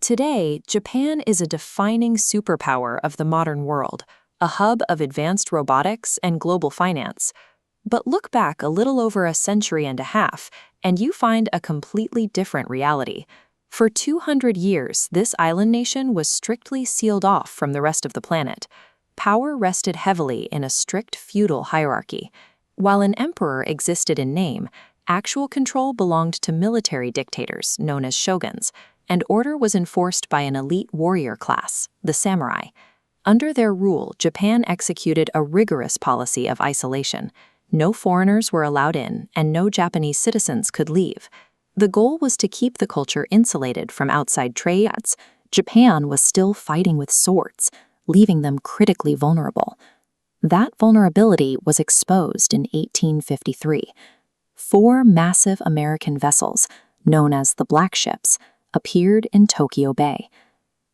Today, Japan is a defining superpower of the modern world, a hub of advanced robotics and global finance. But look back a little over a century and a half, and you find a completely different reality. For 200 years, this island nation was strictly sealed off from the rest of the planet. Power rested heavily in a strict feudal hierarchy. While an emperor existed in name, actual control belonged to military dictators known as shoguns, and order was enforced by an elite warrior class, the samurai. Under their rule, Japan executed a rigorous policy of isolation. No foreigners were allowed in, and no Japanese citizens could leave. The goal was to keep the culture insulated from outside trades. Japan was still fighting with swords, leaving them critically vulnerable. That vulnerability was exposed in 1853. 4 massive American vessels, known as the Black Ships, appeared in Tokyo Bay.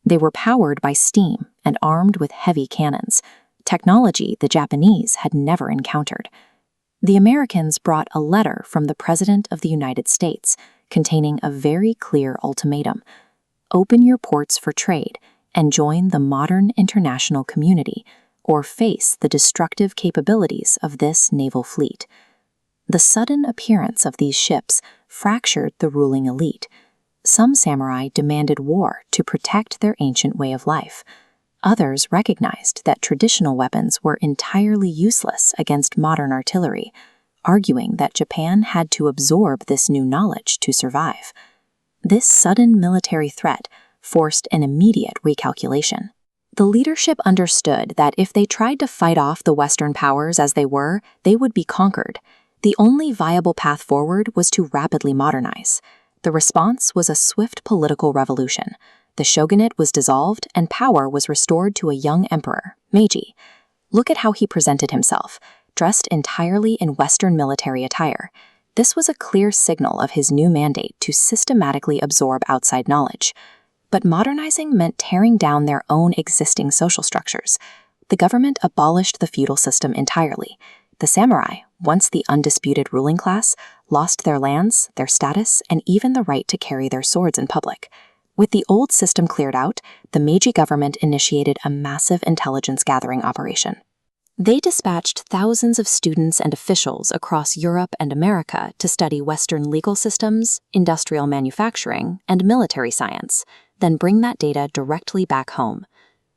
They were powered by steam and armed with heavy cannons, technology the Japanese had never encountered. The Americans brought a letter from the President of the United States containing a very clear ultimatum: open your ports for trade and join the modern international community, or face the destructive capabilities of this naval fleet. The sudden appearance of these ships fractured the ruling elite. Some samurai demanded war to protect their ancient way of life. Others recognized that traditional weapons were entirely useless against modern artillery, arguing that Japan had to absorb this new knowledge to survive. This sudden military threat forced an immediate recalculation. The leadership understood that if they tried to fight off the Western powers as they were, they would be conquered. The only viable path forward was to rapidly modernize. The response was a swift political revolution. The shogunate was dissolved and power was restored to a young emperor, Meiji. Look at how he presented himself, dressed entirely in Western military attire. This was a clear signal of his new mandate to systematically absorb outside knowledge. But modernizing meant tearing down their own existing social structures. The government abolished the feudal system entirely. The samurai, once the undisputed ruling class, lost their lands, their status, and even the right to carry their swords in public. With the old system cleared out, the Meiji government initiated a massive intelligence gathering operation. They dispatched thousands of students and officials across Europe and America to study Western legal systems, industrial manufacturing, and military science, then bring that data directly back home.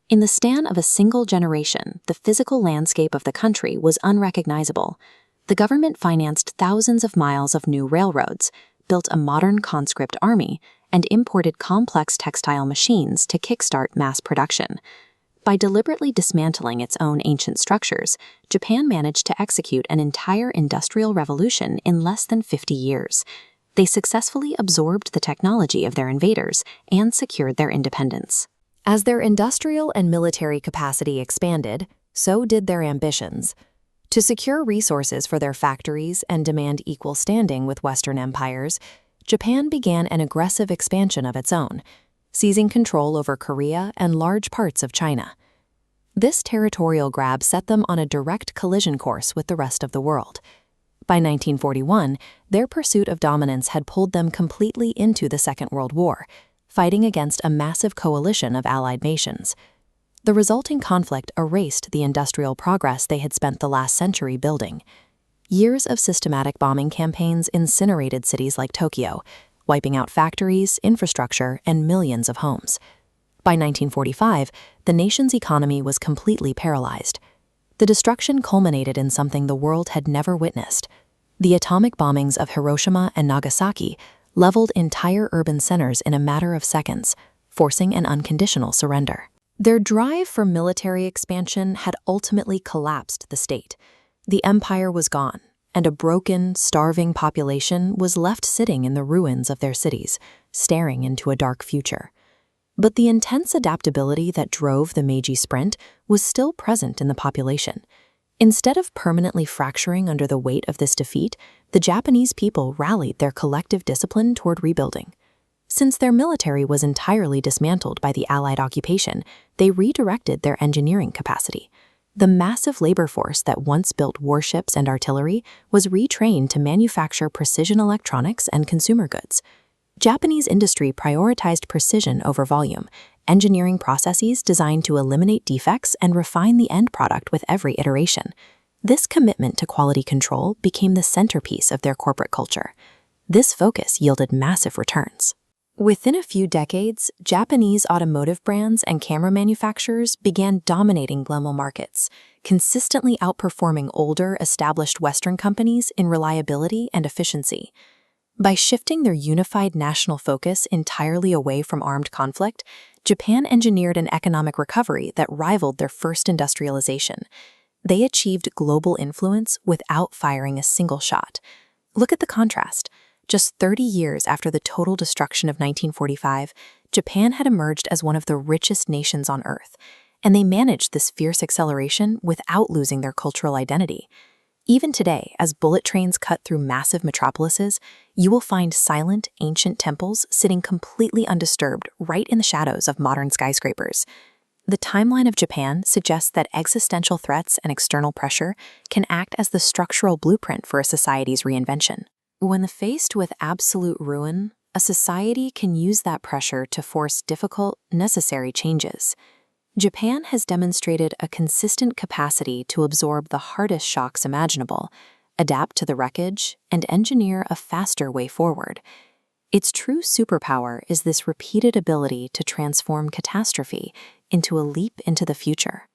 In the span of a single generation, the physical landscape of the country was unrecognizable. The government financed thousands of miles of new railroads, built a modern conscript army, and imported complex textile machines to kickstart mass production. By deliberately dismantling its own ancient structures, Japan managed to execute an entire industrial revolution in less than 50 years. They successfully absorbed the technology of their invaders and secured their independence. As their industrial and military capacity expanded, so did their ambitions. To secure resources for their factories and demand equal standing with Western empires, Japan began an aggressive expansion of its own, seizing control over Korea and large parts of China. This territorial grab set them on a direct collision course with the rest of the world. By 1941, their pursuit of dominance had pulled them completely into the Second World War, fighting against a massive coalition of allied nations. The resulting conflict erased the industrial progress they had spent the last century building. Years of systematic bombing campaigns incinerated cities like Tokyo, wiping out factories, infrastructure, and millions of homes. By 1945, the nation's economy was completely paralyzed. The destruction culminated in something the world had never witnessed. The atomic bombings of Hiroshima and Nagasaki leveled entire urban centers in a matter of seconds, forcing an unconditional surrender. Their drive for military expansion had ultimately collapsed the state. The empire was gone, and a broken, starving population was left sitting in the ruins of their cities, staring into a dark future. But the intense adaptability that drove the Meiji sprint was still present in the population. Instead of permanently fracturing under the weight of this defeat, the Japanese people rallied their collective discipline toward rebuilding. Since their military was entirely dismantled by the Allied occupation, they redirected their engineering capacity. The massive labor force that once built warships and artillery was retrained to manufacture precision electronics and consumer goods. Japanese industry prioritized precision over volume, engineering processes designed to eliminate defects and refine the end product with every iteration. This commitment to quality control became the centerpiece of their corporate culture. This focus yielded massive returns. Within a few decades, Japanese automotive brands and camera manufacturers began dominating global markets, consistently outperforming older, established Western companies in reliability and efficiency. By shifting their unified national focus entirely away from armed conflict, Japan engineered an economic recovery that rivaled their first industrialization. They achieved global influence without firing a single shot. Look at the contrast. Just 30 years after the total destruction of 1945, Japan had emerged as one of the richest nations on Earth, and they managed this fierce acceleration without losing their cultural identity. Even today, as bullet trains cut through massive metropolises, you will find silent, ancient temples sitting completely undisturbed right in the shadows of modern skyscrapers. The timeline of Japan suggests that existential threats and external pressure can act as the structural blueprint for a society's reinvention. When faced with absolute ruin, a society can use that pressure to force difficult, necessary changes. Japan has demonstrated a consistent capacity to absorb the hardest shocks imaginable, adapt to the wreckage, and engineer a faster way forward. Its true superpower is this repeated ability to transform catastrophe into a leap into the future.